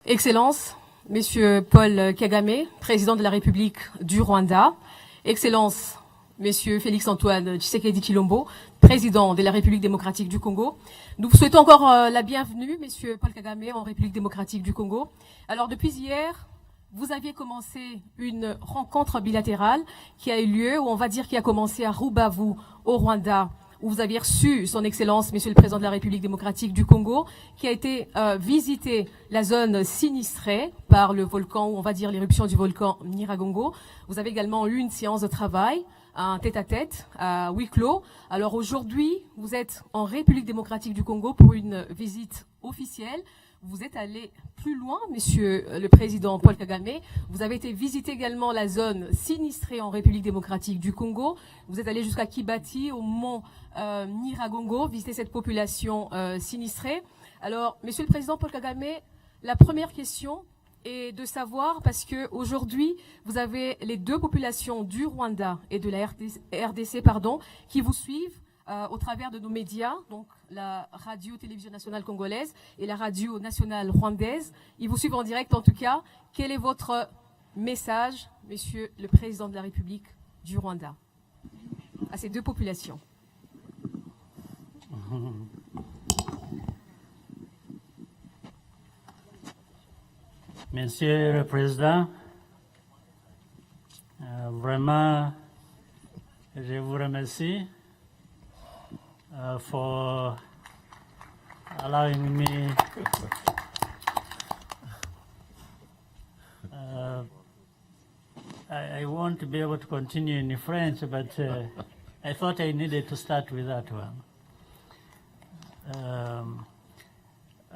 Excellences, Monsieur Paul Kagame, président de la République du Rwanda, Excellences, Monsieur Félix-Antoine Tshisekedi Tshilombo, président de la République démocratique du Congo. Nous vous souhaitons encore la bienvenue, Monsieur Paul Kagame, en République démocratique du Congo. Alors, depuis hier, vous aviez commencé une rencontre bilatérale qui a eu lieu, ou on va dire qui a commencé à Rubavu, au Rwanda, où vous aviez reçu son Excellence, Monsieur le Président de la République démocratique du Congo, qui a été visiter la zone sinistrée par le volcan, ou on va dire l'éruption du volcan Nyiragongo. Vous avez également eu une séance de travail, un tête-à-tête, à huis clos. Alors aujourd'hui, vous êtes en République démocratique du Congo pour une visite officielle. Vous êtes allé plus loin, Monsieur le Président Paul Kagame. Vous avez été visiter également la zone sinistrée en République démocratique du Congo. Vous êtes allé jusqu'à Kibati, au mont Nyiragongo, visiter cette population sinistrée. Alors, Monsieur le Président Paul Kagame, la première question est de savoir, parce que aujourd'hui, vous avez les deux populations du Rwanda et de la RDC, qui vous suivent au travers de nos médias, donc la radio-télévision nationale congolaise et la radio nationale rwandaise. Ils vous suivent en direct en tout cas. Quel est votre message, Monsieur le Président de la République du Rwanda, à ces deux populations? Monsieur le Président, vraiment, je vous remercie for allowing me I want to be able to continue in French, but I thought I needed to start with that one.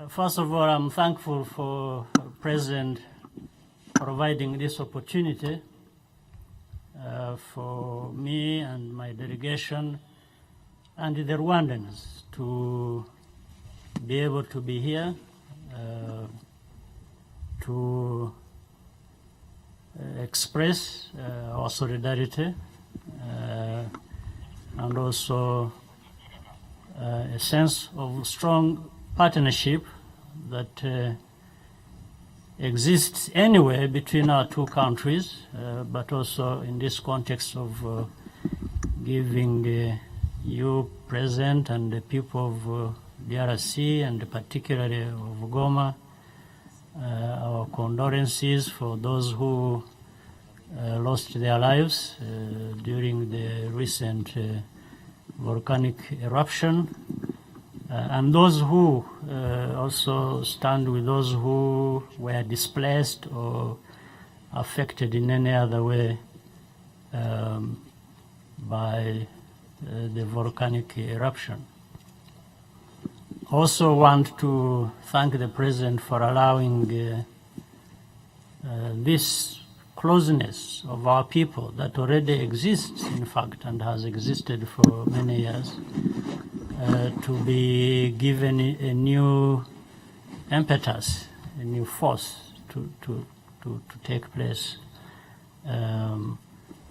First of all, I'm thankful for President providing this opportunity for me and my delegation and the Rwandans to be able to be here to express our solidarity and also a sense of strong partnership that exists anyway between our two countries, but also in this context of giving you present and the people of DRC and particularly of Goma our condolences for those who lost their lives during the recent volcanic eruption, and those who also stand with those who were displaced or affected in any other way by the volcanic eruption. Also want to thank the President for allowing this closeness of our people that already exists, in fact, and has existed for many years, to be given a new impetus, a new force to take place.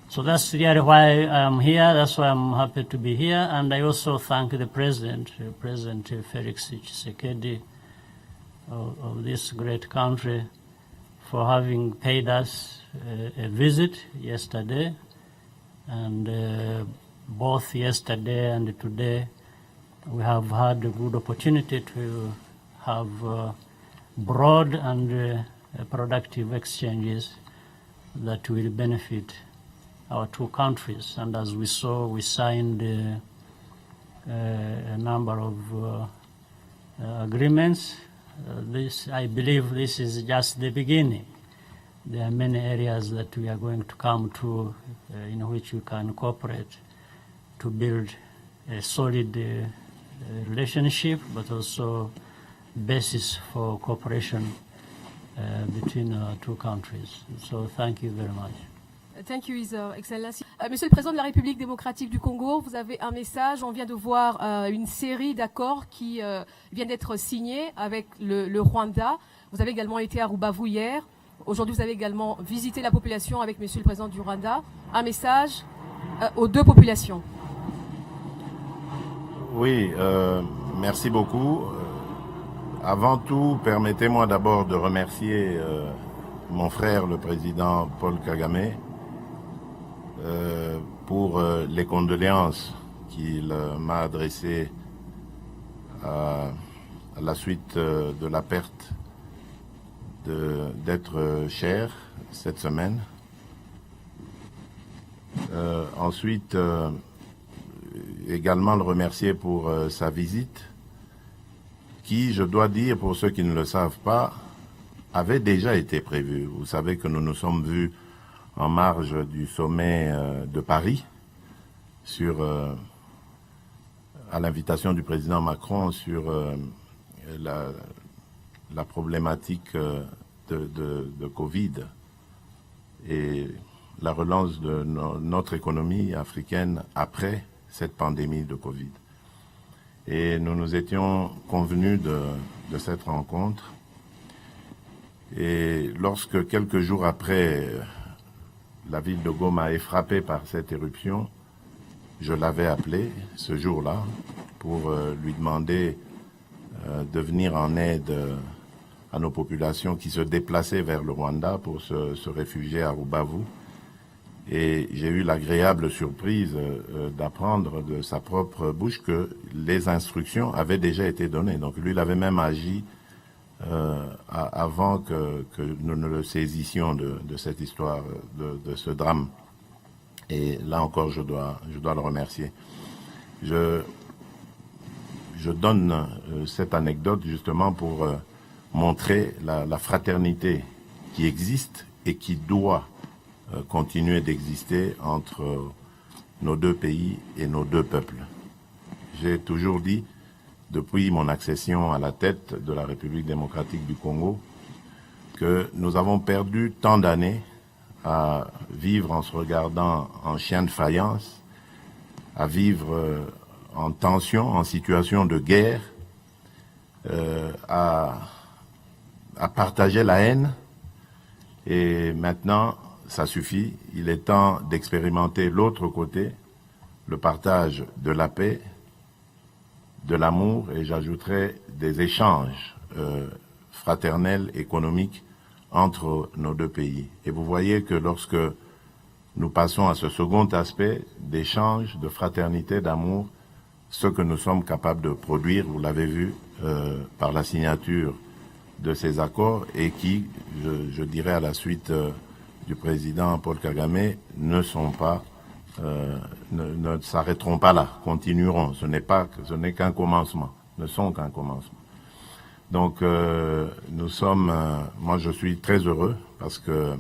So that's really why I'm here. That's why I'm happy to be here. And I also thank the President, President Felix Tshisekedi of this great country, for having paid us a visit yesterday. And both yesterday and today, we have had a good opportunity to have broad and productive exchanges that will benefit our two countries. And as we saw, we signed a number of agreements. I believe this is just the beginning. There are many areas that we are going to come to in which we can cooperate to build a solid relationship, but also basis for cooperation between our two countries. So thank you very much. Thank you, His Excellency. Monsieur le Président de la République démocratique du Congo, vous avez un message. On vient de voir une série d'accords qui viennent d'être signés avec le Rwanda. Vous avez également été à Rubavu hier. Aujourd'hui, vous avez également visité la population avec Monsieur le Président du Rwanda. Un message aux deux populations. Oui, merci beaucoup. Avant tout, permettez-moi d'abord de remercier mon frère, le président Paul Kagame, pour les condoléances qu'il m'a adressées à la suite de la perte d'être cher cette semaine. Ensuite, également le remercier pour sa visite, qui, je dois dire, pour ceux qui ne le savent pas, avait déjà été prévue. Vous savez que nous nous sommes vus en marge du sommet de Paris, à l'invitation du président Macron, sur la problématique de Covid et la relance de notre économie africaine après cette pandémie de Covid. Et nous nous étions convenus de cette rencontre. Et lorsque, quelques jours après, la ville de Goma est frappée par cette éruption, je l'avais appelé ce jour-là pour lui demander de venir en aide à nos populations qui se déplaçaient vers le Rwanda pour se réfugier à Rubavu. Et j'ai eu l'agréable surprise d'apprendre de sa propre bouche que les instructions avaient déjà été données. Donc lui, il avait même agi avant que nous ne le saisissions de cette histoire, de ce drame. Et là encore, je dois le remercier. Je donne cette anecdote justement pour montrer la fraternité qui existe et qui doit continuer d'exister entre nos deux pays et nos deux peuples. J'ai toujours dit, depuis mon accession à la tête de la République démocratique du Congo, que nous avons perdu tant d'années à vivre en se regardant en chien de faïence, à vivre en tension, en situation de guerre, à partager la haine. Et maintenant, ça suffit. Il est temps d'expérimenter l'autre côté, le partage de la paix, de l'amour, et j'ajouterai des échanges fraternels, économiques entre nos deux pays. Et vous voyez que lorsque nous passons à ce second aspect d'échange, de fraternité, d'amour, ce que nous sommes capables de produire, vous l'avez vu par la signature de ces accords, et qui, je dirais à la suite du président Paul Kagame, ne s'arrêteront pas là, continueront. Ce n'est qu'un commencement, ne sont qu'un commencement. Donc moi je suis très heureux parce que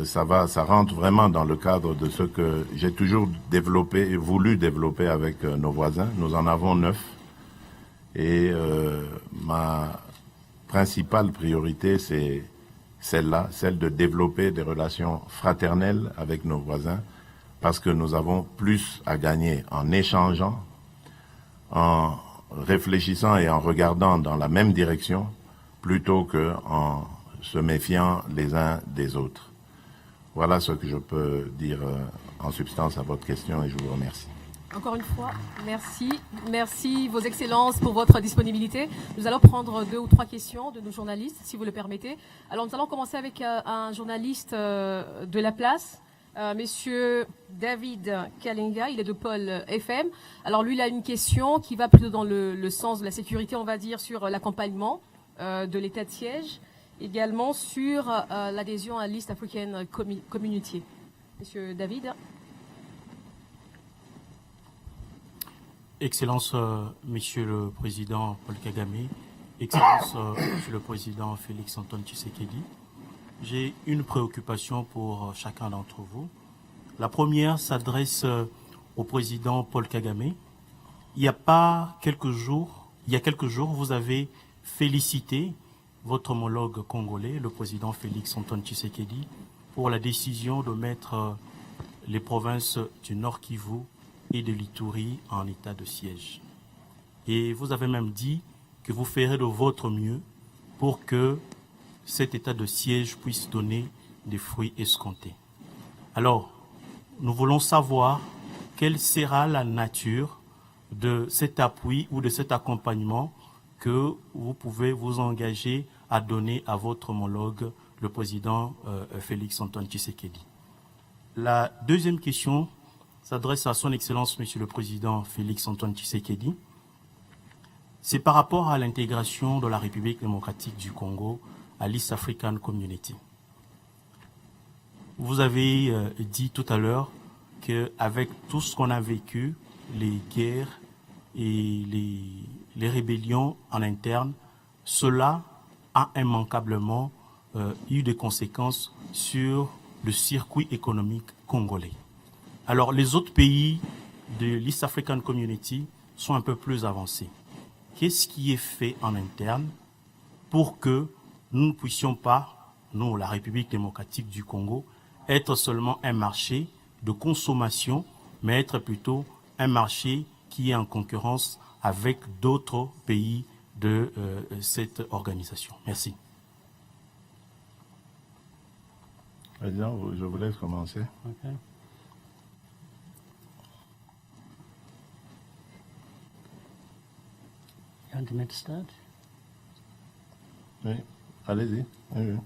ça rentre vraiment dans le cadre de ce que j'ai toujours développé et voulu développer avec nos voisins. Nous en avons 9 et ma principale priorité c'est celle-là, celle de développer des relations fraternelles avec nos voisins, parce que nous avons plus à gagner en échangeant, en réfléchissant et en regardant dans la même direction, plutôt qu'en se méfiant les uns des autres. Voilà ce que je peux dire en substance à votre question, et je vous remercie. Encore une fois, merci. Merci, Vos Excellences, pour votre disponibilité. Nous allons prendre 2 ou 3 questions de nos journalistes, si vous le permettez. Alors, nous allons commencer avec un journaliste de la place, Monsieur David Kalinga, il est de Paul FM. Alors, lui, il a une question qui va plutôt dans le sens de la sécurité, on va dire, sur l'accompagnement de l'état de siège, également sur l'adhésion à l'East African Community. Monsieur David. Excellence, Monsieur le Président Paul Kagame, Excellence, Monsieur le Président Félix Antoine Tshisekedi, j'ai une préoccupation pour chacun d'entre vous. La première s'adresse au Président Paul Kagame. Il y a quelques jours, vous avez félicité votre homologue congolais, le Président Félix Antoine Tshisekedi, pour la décision de mettre les provinces du Nord Kivu et de l'Ituri en état de siège. Et vous avez même dit que vous ferez de votre mieux pour que cet état de siège puisse donner des fruits escomptés. Alors, nous voulons savoir quelle sera la nature de cet appui ou de cet accompagnement que vous pouvez vous engager à donner à votre homologue, le président Félix Antoine Tshisekedi. La deuxième question s'adresse à son Excellence, Monsieur le Président Félix Antoine Tshisekedi. C'est par rapport à l'intégration de la République démocratique du Congo à l'East African Community. Vous avez dit tout à l'heure qu'avec tout ce qu'on a vécu, les guerres et les rébellions en interne, cela a immanquablement eu des conséquences sur le circuit économique congolais. Alors, les autres pays de l'East African Community sont un peu plus avancés. Qu'est-ce qui est fait en interne pour que nous ne puissions pas, nous, la République démocratique du Congo, être seulement un marché de consommation, mais être plutôt un marché qui est en concurrence avec d'autres pays de cette organisation. Merci. Président, je vous laisse commencer. Okay. You want me to start? Oui, allez-y. Oui.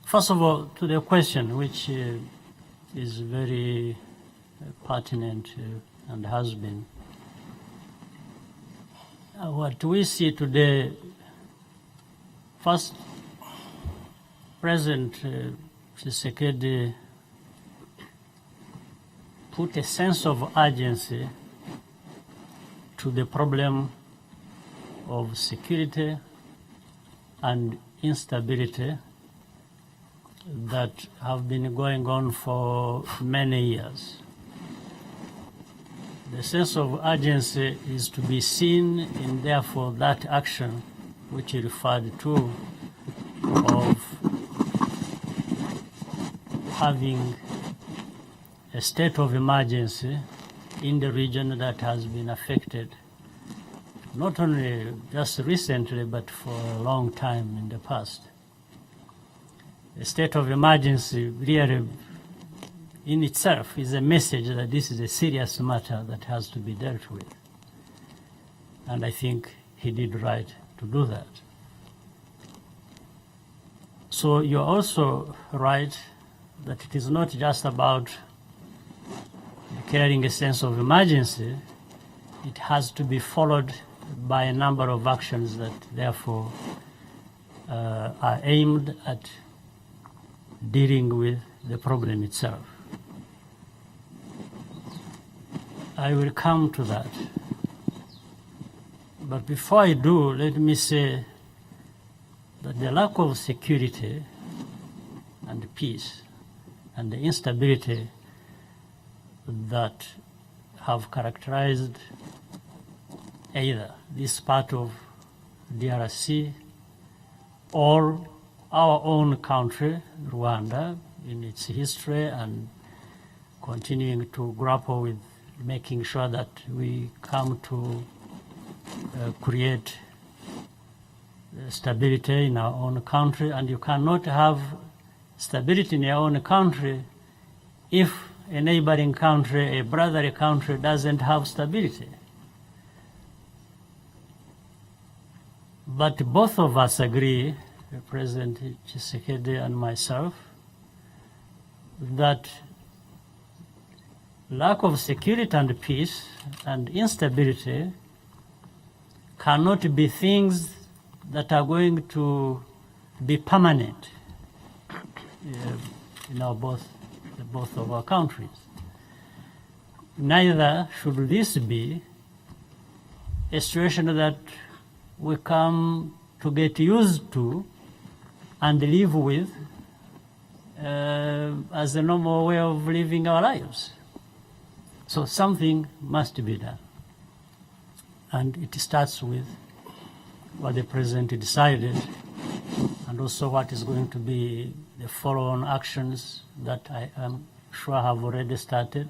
First of all, to the question, which is very pertinent and has been, what we see today, first, President Tshisekedi put a sense of urgency to the problem of security and instability that have been going on for many years. The sense of urgency is to be seen in, therefore, that action which he referred to of having a state of emergency in the region that has been affected, not only just recently, but for a long time in the past. A state of emergency really in itself is a message that this is a serious matter that has to be dealt with. And I think he did right to do that. So you're also right that it is not just about declaring a sense of emergency. It has to be followed by a number of actions that therefore are aimed at dealing with the problem itself. I will come to that. But before I do, let me say that the lack of security and peace and the instability that have characterized either this part of DRC or our own country, Rwanda, in its history and continuing to grapple with making sure that we come to create stability in our own country. And you cannot have stability in your own country if a neighboring country, a brotherly country, doesn't have stability. But both of us agree, President Tshisekedi and myself, that lack of security and peace and instability cannot be things that are going to be permanent in both of our countries. Neither should this be a situation that we come to get used to and live with as a normal way of living our lives. So something must be done. And it starts with what the President decided and also what is going to be the follow-on actions that I am sure have already started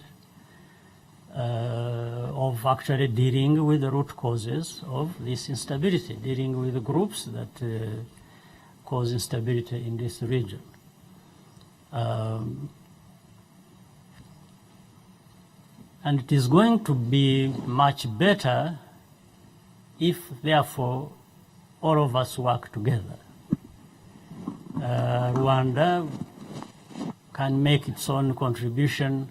of actually dealing with the root causes of this instability, dealing with the groups that cause instability in this region. And it is going to be much better if, therefore, all of us work together. Rwanda can make its own contribution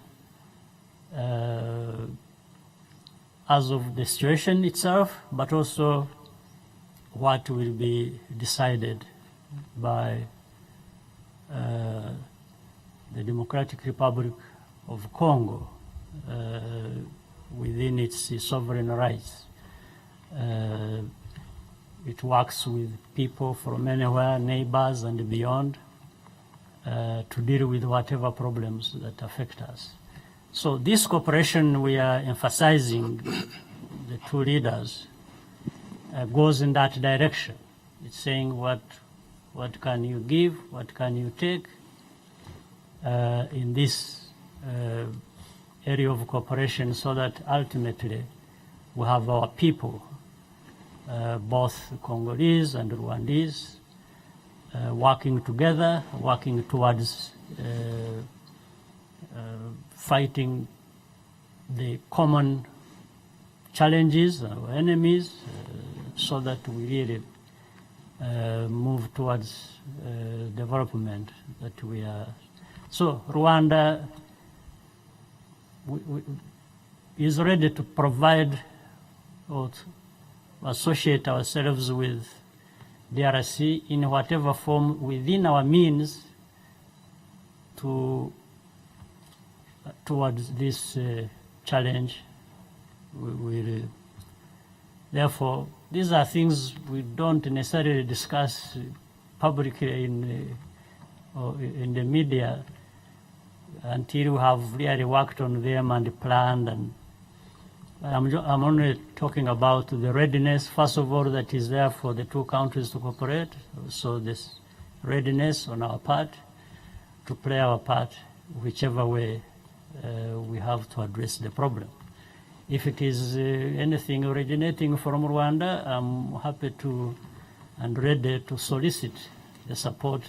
as of the situation itself, but also what will be decided by the Democratic Republic of Congo within its sovereign rights. It works with people from anywhere, neighbors and beyond, to deal with whatever problems that affect us. So this cooperation we are emphasizing, the two leaders, goes in that direction. It's saying what can you give, what can you take in this area of cooperation, so that ultimately we have our people, both Congolese and Rwandese, working together, working towards fighting the common challenges, our enemies, so that we really move towards development that we are. So Rwanda is ready to provide or to associate ourselves with DRC in whatever form within our means towards this challenge. Therefore, these are things we don't necessarily discuss publicly in the media until we have really worked on them and planned. And I'm only talking about the readiness, first of all, that is there for the two countries to cooperate. So this readiness on our part to play our part whichever way we have to address the problem. If it is anything originating from Rwanda, I'm happy to and ready to solicit the support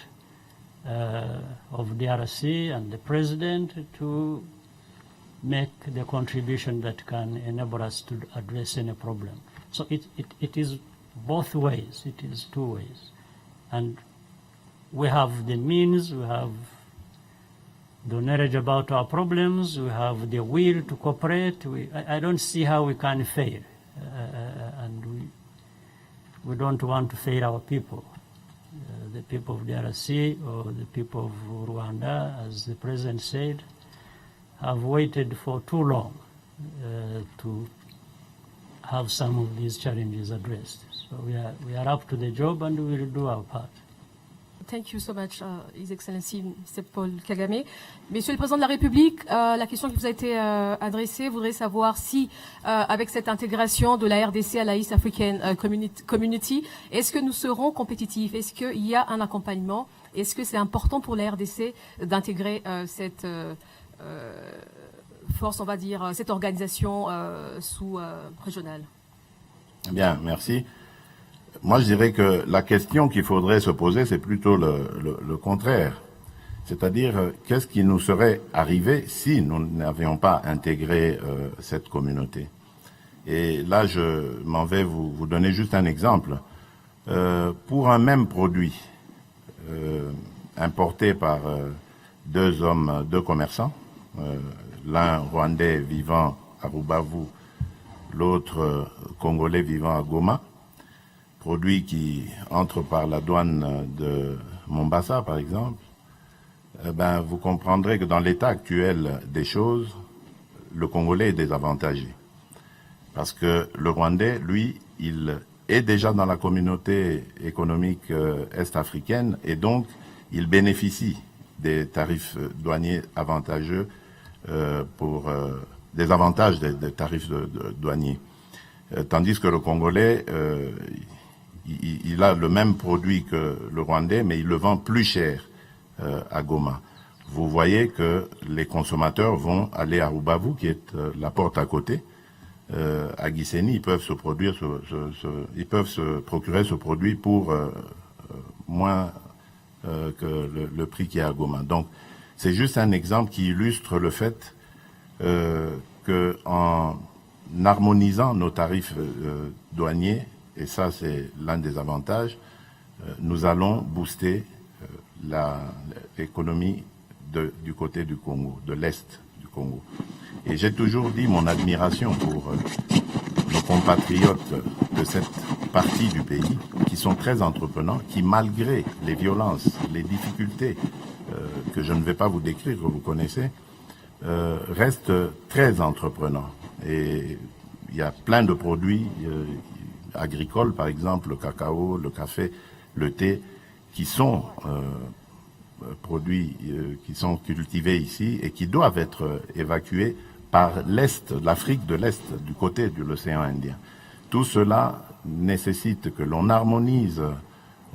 of DRC and the President to make the contribution that can enable us to address any problem. So it is both ways, it is two ways. And we have the means, we have the knowledge about our problems, we have the will to cooperate. I don't see how we can fail. And we don't want to fail our people. The people of DRC or the people of Rwanda, as the President said, have waited for too long to have some of these challenges addressed. So we are up to the job and we will do our part. Thank you so much, His Excellency, Mr. Paul Kagame. Monsieur le Président de la République, la question qui vous a été adressée voudrait savoir si, avec cette intégration de la RDC à la East African Community, est-ce que nous serons compétitifs? Est-ce qu'il y a un accompagnement? Est-ce que c'est important pour la RDC d'intégrer cette force, on va dire, cette organisation sous-régionale? Bien, merci. Moi, je dirais que la question qu'il faudrait se poser, c'est plutôt le contraire. C'est-à-dire, qu'est-ce qui nous serait arrivé si nous n'avions pas intégré cette communauté? Et là, je m'en vais vous donner juste un exemple. Pour un même produit importé par deux commerçants, l'un rwandais vivant à Rubavu, l'autre congolais vivant à Goma, produit qui entre par la douane de Mombasa, par exemple, vous comprendrez que dans l'état actuel des choses, le Congolais est désavantagé. Parce que le Rwandais, lui, il est déjà dans la communauté économique est-africaine et donc il bénéficie des tarifs douaniers avantageux des avantages des tarifs douaniers. Tandis que le Congolais, il a le même produit que le Rwandais, mais il le vend plus cher à Goma. Vous voyez que les consommateurs vont aller à Rubavu, qui est la porte à côté. À Gisenyi, ils peuvent se procurer ce produit pour moins que le prix qui est à Goma. Donc, c'est juste un exemple qui illustre le fait que qu'en harmonisant nos tarifs douaniers, et ça c'est l'un des avantages, nous allons booster l'économie du côté du Congo, de l'Est du Congo. Et j'ai toujours dit mon admiration pour nos compatriotes de cette partie du pays qui sont très entreprenants, qui malgré les violences, les difficultés que je ne vais pas vous décrire, que vous connaissez, restent très entreprenants. Et il y a plein de produits agricoles, par exemple le cacao, le café, le thé, qui sont produits qui sont cultivés ici et qui doivent être évacués par l'Est, l'Afrique de l'Est, du côté de l'océan Indien. Tout cela nécessite que l'on harmonise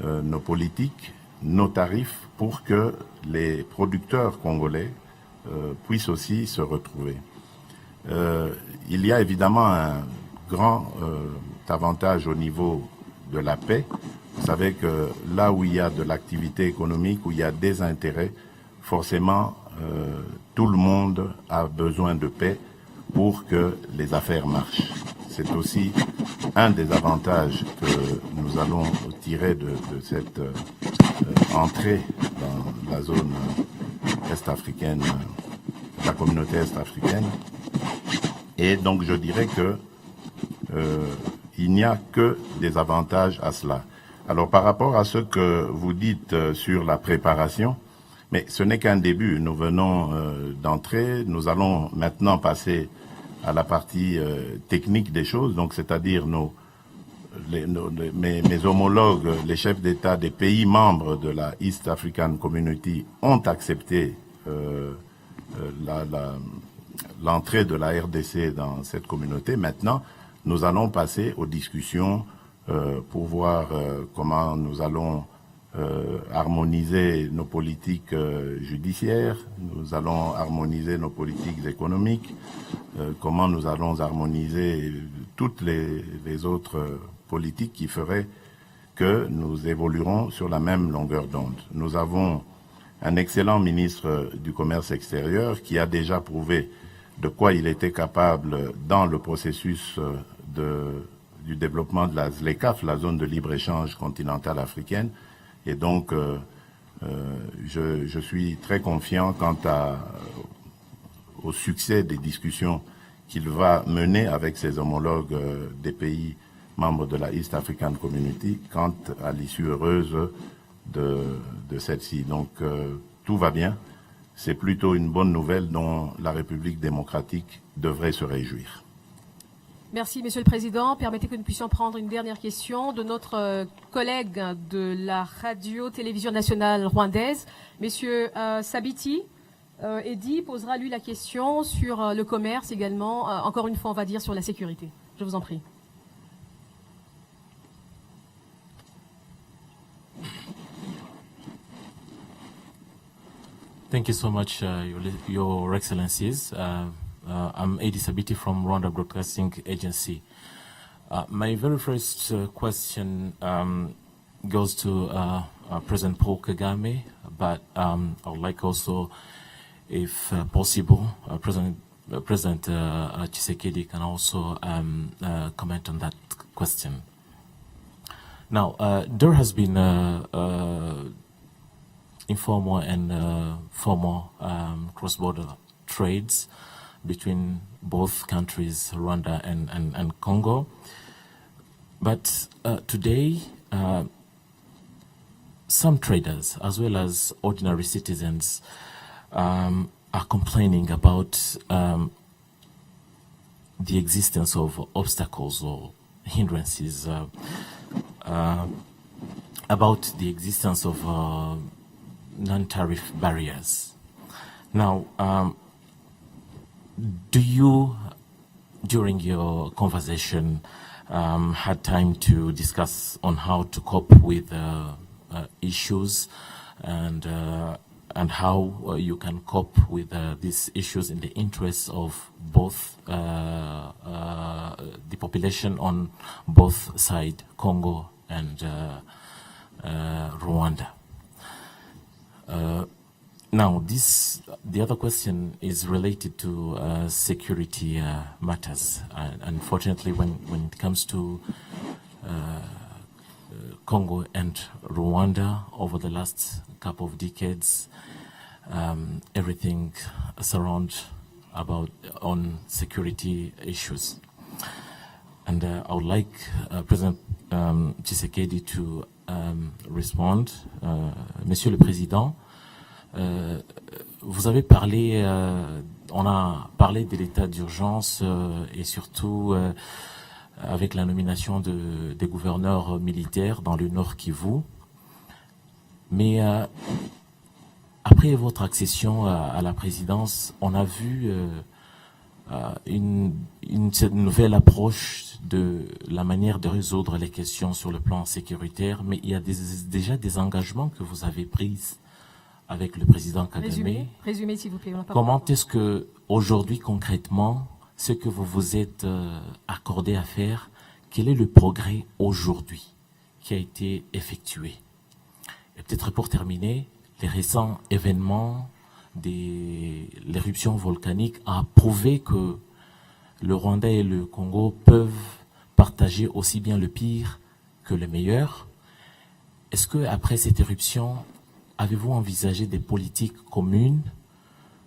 nos politiques, nos tarifs, pour que les producteurs congolais puissent aussi se retrouver. Il y a évidemment un grand avantage au niveau de la paix. Vous savez que là où il y a de l'activité économique, où il y a des intérêts, forcément, tout le monde a besoin de paix pour que les affaires marchent. C'est aussi un des avantages que nous allons tirer de cette entrée dans la zone est-africaine, la communauté est-africaine. Et donc je dirais que il n'y a que des avantages à cela. Alors par rapport à ce que vous dites sur la préparation, mais ce n'est qu'un début. Nous venons d'entrer, nous allons maintenant passer à la partie technique des choses, donc c'est-à-dire mes homologues, les chefs d'État des pays membres de la East African Community ont accepté l'entrée de la RDC dans cette communauté. Maintenant, nous allons passer aux discussions pour voir comment nous allons harmoniser nos politiques judiciaires, nous allons harmoniser nos politiques économiques, comment nous allons harmoniser toutes les autres politiques qui feraient que nous évoluerons sur la même longueur d'onde. Nous avons un excellent ministre du Commerce extérieur qui a déjà prouvé de quoi il était capable dans le processus du développement de la ZLECAf, la zone de libre-échange continentale africaine. Et donc, je suis très confiant quant au succès des discussions qu'il va mener avec ses homologues des pays membres de la East African Community quant à l'issue heureuse de celle-ci. Donc, tout va bien. C'est plutôt une bonne nouvelle dont la République démocratique devrait se réjouir. Merci, Monsieur le Président. Permettez que nous puissions prendre une dernière question de notre collègue de la radio-télévision nationale rwandaise, Monsieur Sabiti. Eddy posera, lui, la question sur le commerce également, encore une fois, on va dire, sur la sécurité. Je vous en prie. Thank you so much, Your Excellencies. I'm Eddy Sabiti from Rwanda Broadcasting Agency. My very first question goes to President Paul Kagame, but I would like also, if possible, President Tshisekedi can also comment on that question. Now, there has been informal and formal cross-border trades between both countries, Rwanda and Congo. But today, some traders, as well as ordinary citizens, are complaining about the existence of obstacles or hindrances, about the existence of non-tariff barriers. Now, do you, during your conversation, had time to discuss on how to cope with issues and how you can cope with these issues in the interests of both the population on both sides, Congo and Rwanda? Now, the other question is related to security matters. Unfortunately, when it comes to Congo and Rwanda over the last couple of decades, everything surrounds on security issues. And I would like President Tshisekedi to respond. Monsieur le Président, vous avez parlé, on a parlé de l'état d'urgence et surtout avec la nomination des gouverneurs militaires dans le Nord Kivu. Mais après votre accession à la présidence, on a vu une nouvelle approche de la manière de résoudre les questions sur le plan sécuritaire, mais il y a déjà des engagements que vous avez pris avec le président Kagame. Résumez s'il vous plaît. Comment est-ce que aujourd'hui concrètement, ce que vous vous êtes accordé à faire, quel est le progrès aujourd'hui qui a été effectué? Et peut-être pour terminer, les récents événements de l'éruption volcanique a prouvé que le Rwanda et le Congo peuvent partager aussi bien le pire que le meilleur. Est-ce que après cette éruption, avez-vous envisagé des politiques communes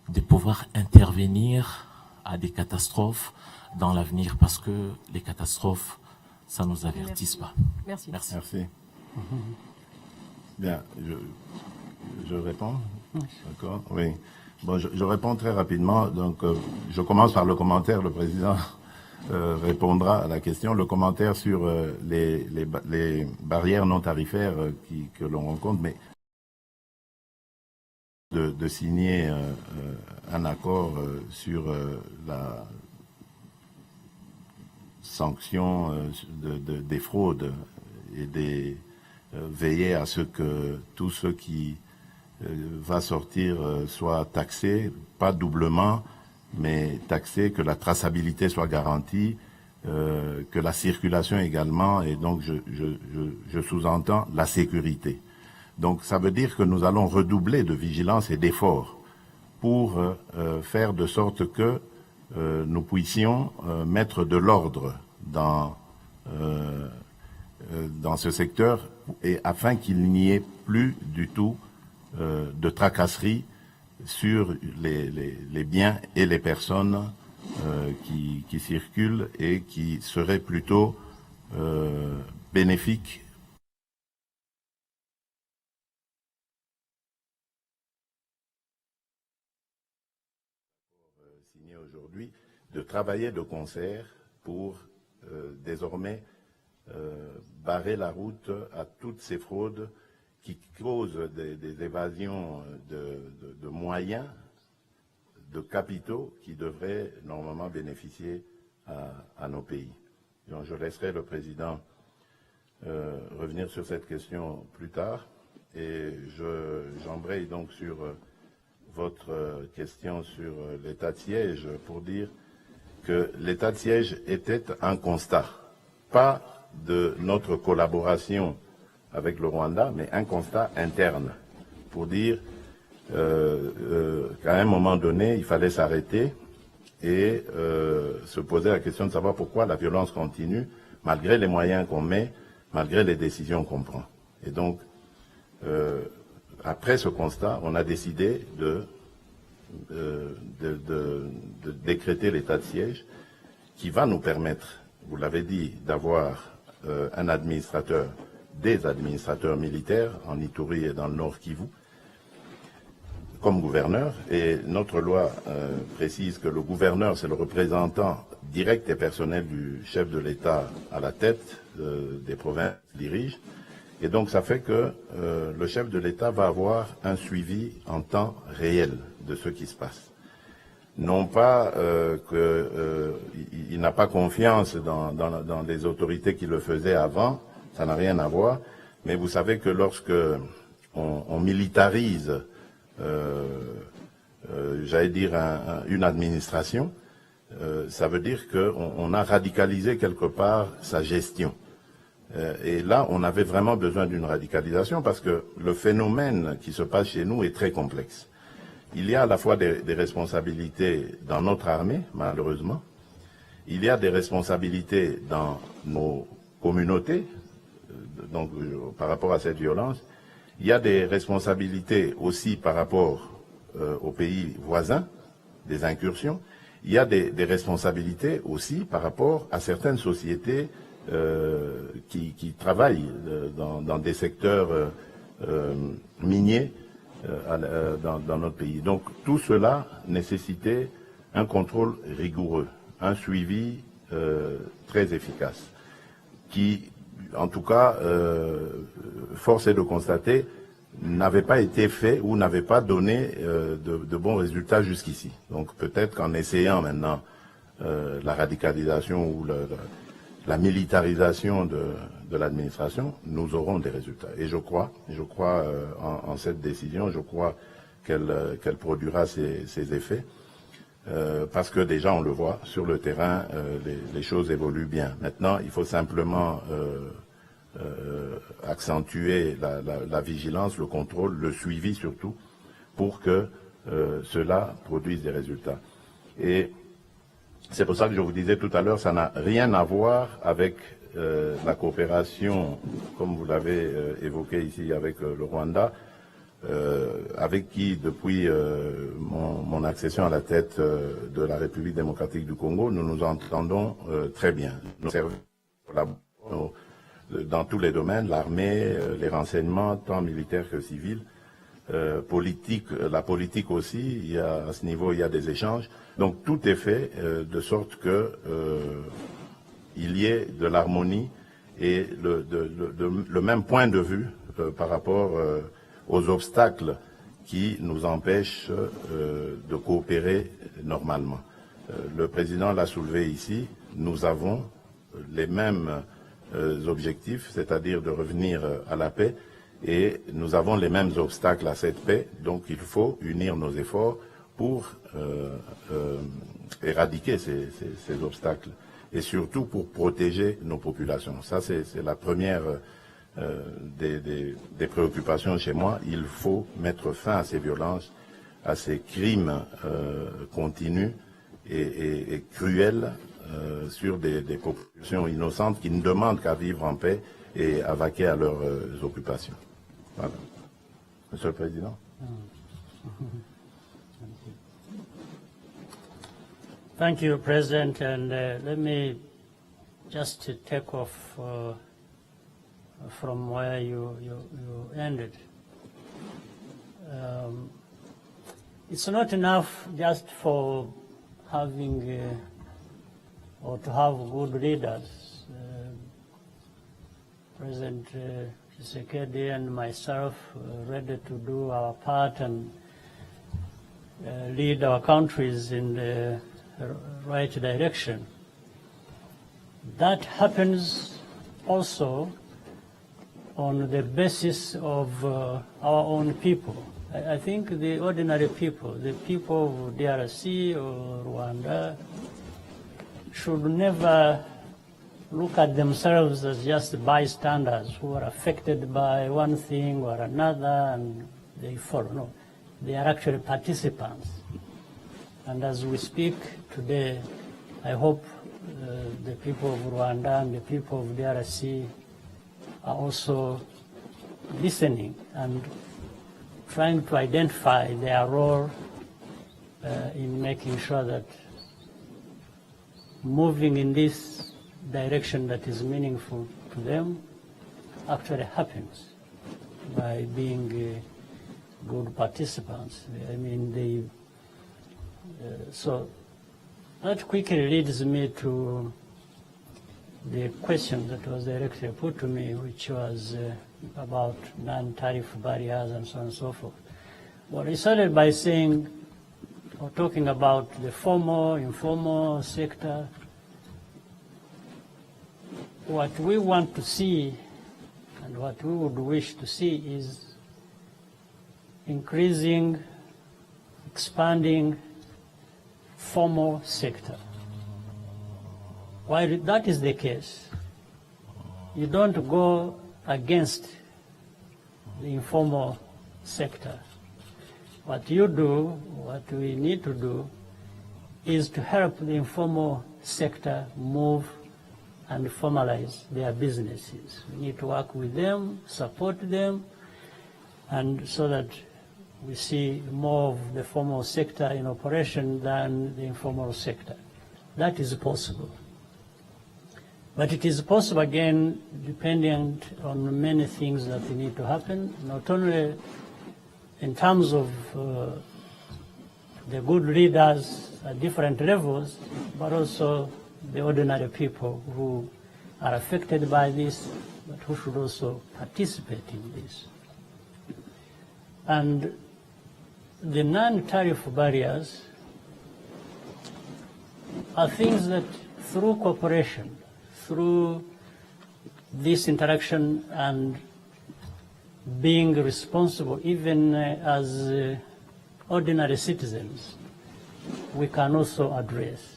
de pouvoir intervenir à des catastrophes dans l'avenir, parce que les catastrophes, ça ne nous avertisse pas. Merci. Merci. Merci. Bien, je réponds. D'accord. Oui. Bon, je réponds très rapidement. Donc, je commence par le commentaire. Le président répondra à la question. Le commentaire sur les barrières non tarifaires que l'on rencontre, mais de signer un accord sur la sanction des fraudes et veiller à ce que tout ce qui va sortir soit taxé, pas doublement, mais taxé, que la traçabilité soit garantie, que la circulation également, et donc je sous-entends la sécurité. Donc ça veut dire que nous allons redoubler de vigilance et d'efforts pour faire de sorte que nous puissions mettre de l'ordre dans ce secteur, et afin qu'il n'y ait plus du tout de tracasserie sur les biens et les personnes qui circulent et qui seraient plutôt bénéfiques signé aujourd'hui, de travailler de concert pour désormais barrer la route à toutes ces fraudes qui causent des évasions de moyens, de capitaux qui devraient normalement bénéficier à nos pays. Donc, je laisserai le président revenir sur cette question plus tard, et j'embraye donc sur votre question sur l'état de siège pour dire que l'état de siège était un constat, pas de notre collaboration avec le Rwanda, mais un constat interne, pour dire qu'à un moment donné, il fallait s'arrêter et se poser la question de savoir pourquoi la violence continue, malgré les moyens qu'on met, malgré les décisions qu'on prend. Et donc, après ce constat, on a décidé de décréter l'état de siège, qui va nous permettre, vous l'avez dit, d'avoir des administrateurs militaires en Ituri et dans le Nord Kivu comme gouverneur. Et notre loi précise que le gouverneur, c'est le représentant direct et personnel du chef de l'État à la tête des provinces qu'il dirige. Et donc ça fait que le chef de l'État va avoir un suivi en temps réel de ce qui se passe. Non pas qu'il n'a pas confiance dans les autorités qui le faisaient avant, ça n'a rien à voir, mais vous savez que lorsque on militarise, j'allais dire, une administration, ça veut dire qu'on a radicalisé quelque part sa gestion. Et là, on avait vraiment besoin d'une radicalisation, parce que le phénomène qui se passe chez nous est très complexe. il y a à la fois des responsabilités dans notre armée, malheureusement. Il y a des responsabilités dans nos communautés, donc par rapport à cette violence. Il y a des responsabilités aussi par rapport aux pays voisins, des incursions. Il y a des responsabilités aussi par rapport à certaines sociétés qui travaillent dans des secteurs miniers dans notre pays. Donc tout cela nécessitait un contrôle rigoureux, un suivi très efficace, qui, en tout cas, force est de constater, n'avait pas été fait ou n'avait pas donné de bons résultats jusqu'ici. Donc peut-être qu'en essayant maintenant la radicalisation ou la militarisation de l'administration, nous aurons des résultats. Et je crois en cette décision, je crois qu'elle produira ses effets, parce que déjà on le voit, sur le terrain, les choses évoluent bien. Maintenant, il faut simplement accentuer la vigilance, le contrôle, le suivi surtout, pour que cela produise des résultats. Et c'est pour ça que je vous disais tout à l'heure, ça n'a rien à voir avec la coopération, comme vous l'avez évoqué ici avec le Rwanda, avec qui, depuis mon accession à la tête de la République démocratique du Congo, nous nous entendons très bien. Nous servons dans tous les domaines, l'armée, les renseignements, tant militaires que civils, politique, la politique aussi, à ce niveau il y a des échanges. Donc tout est fait de sorte que il y ait de l'harmonie et le même point de vue par rapport aux obstacles qui nous empêchent de coopérer normalement. Le président l'a soulevé ici, nous avons les mêmes objectifs, c'est-à-dire de revenir à la paix, et nous avons les mêmes obstacles à cette paix, donc il faut unir nos efforts pour éradiquer ces obstacles et surtout pour protéger nos populations. Ça, c'est la première des préoccupations chez moi. Il faut mettre fin à ces violences, à ces crimes continus et cruels sur des populations innocentes qui ne demandent qu'à vivre en paix et à vaquer à leurs occupations. Voilà. Monsieur le Président. Thank you, President. And let me just take off from where you ended. It's not enough just for having or to have good leaders. President Tshisekedi and myself ready to do our part and lead our countries in the right direction. That happens also on the basis of our own people. I think the ordinary people, the people of DRC or Rwanda, should never look at themselves as just bystanders who are affected by one thing or another and they follow. No, they are actually participants. And as we speak today, I hope the people of Rwanda and the people of DRC are also listening and trying to identify their role in making sure that moving in this direction that is meaningful to them actually happens by being good participants. I mean, so that quickly leads me to the question that was directly put to me, which was about non-tariff barriers and so on and so forth. Well, I started by saying, or talking about the formal, informal sector. What we want to see and what we would wish to see is increasing, expanding formal sector. While that is the case, you don't go against the informal sector. What you do, what we need to do, is to help the informal sector move and formalize their businesses. We need to work with them, support them, and so that we see more of the formal sector in operation than the informal sector. That is possible. But it is possible, again, depending on many things that need to happen, not only in terms of the good leaders at different levels, but also the ordinary people who are affected by this, but who should also participate in this. And the non-tariff barriers are things that through cooperation, through this interaction and being responsible, even as ordinary citizens, we can also address.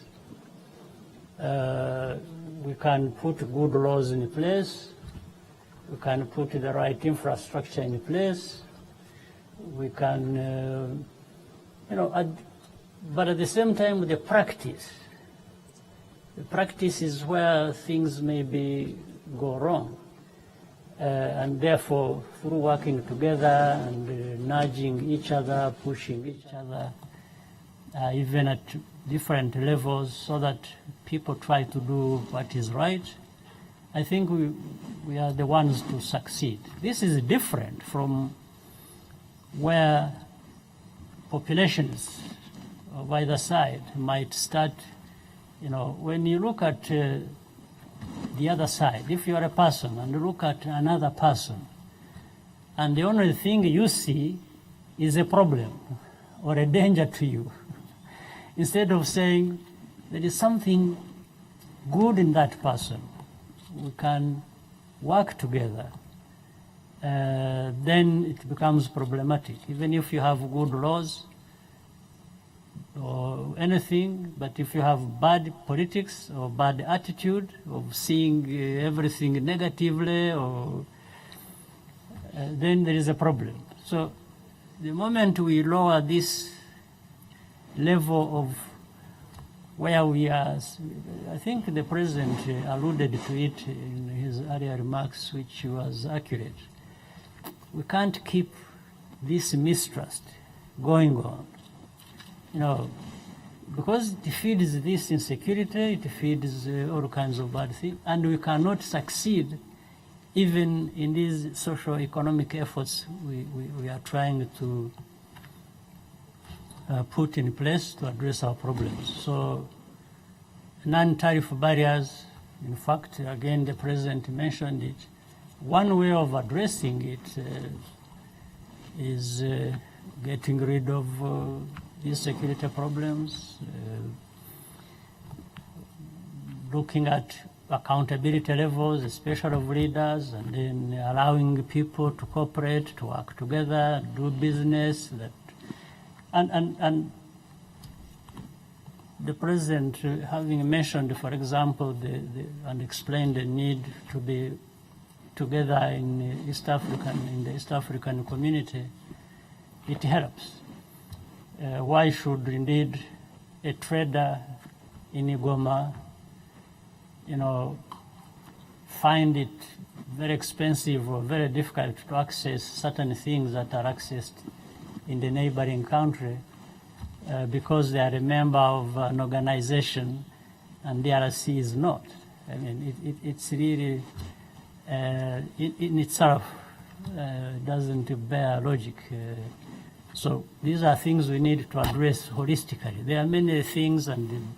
We can put good laws in place, we can put the right infrastructure in place, we can, but at the same time, the practice is where things maybe go wrong. And therefore, through working together and nudging each other, pushing each other, even at different levels, so that people try to do what is right, I think we are the ones to succeed. This is different from where populations of either side might start. When you look at the other side, if you are a person and look at another person, and the only thing you see is a problem or a danger to you, instead of saying there is something good in that person, we can work together, then it becomes problematic. Even if you have good laws or anything, but if you have bad politics or bad attitude of seeing everything negatively, or then there is a problem. So the moment we lower this level of where we are, I think the President alluded to it in his earlier remarks, which was accurate. We can't keep this mistrust going on. Because it feeds this insecurity, it feeds all kinds of bad things, and we cannot succeed even in these socio-economic efforts we are trying to put in place to address our problems. So non-tariff barriers, in fact, again, the President mentioned it. One way of addressing it is getting rid of these security problems, looking at accountability levels, especially of leaders, and then allowing people to cooperate, to work together, do business. And the President, having mentioned, for example, and explained the need to be together in the East African community, it helps. Why should indeed a trader in Igoma, find it very expensive or very difficult to access certain things that are accessed in the neighboring country because they are a member of an organization and the DRC is not? I mean, it's really, in itself, doesn't bear logic. So these are things we need to address holistically. There are many things and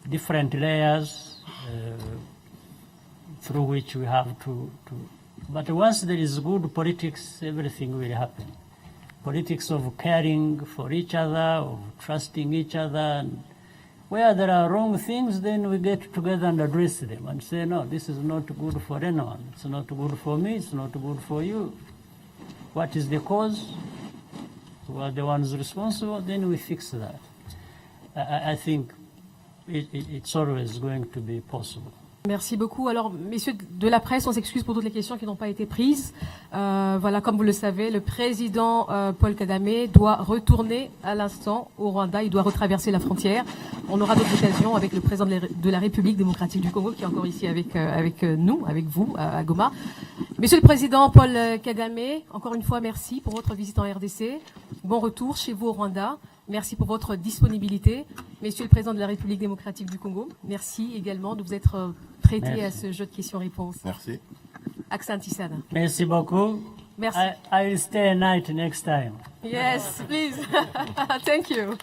different layers through which we have to. But once there is good politics, everything will happen. Politics of caring for each other, of trusting each other. And where there are wrong things, then we get together and address them and say, no, this is not good for anyone. It's not good for me. It's not good for you. What is the cause? Who are the ones responsible? Then we fix that. I think it's always going to be possible. Merci beaucoup. Alors, messieurs de la presse, on s'excuse pour toutes les questions qui n'ont pas été prises. Voilà, comme vous le savez, le président Paul Kagame doit retourner à l'instant au Rwanda. Il doit retraverser la frontière. On aura d'autres occasions avec le président de la République démocratique du Congo, qui est encore ici avec nous, avec vous, à Goma. Monsieur le président Paul Kagame, encore une fois, merci pour votre visite en RDC. Bon retour chez vous au Rwanda. Merci pour votre disponibilité. Monsieur le Président de la République démocratique du Congo, merci également de vous être prêté Merci. à ce jeu de questions-réponses. Merci. Accent Tissana. Merci beaucoup. Merci. I will stay a night next time. Yes, please. Thank you.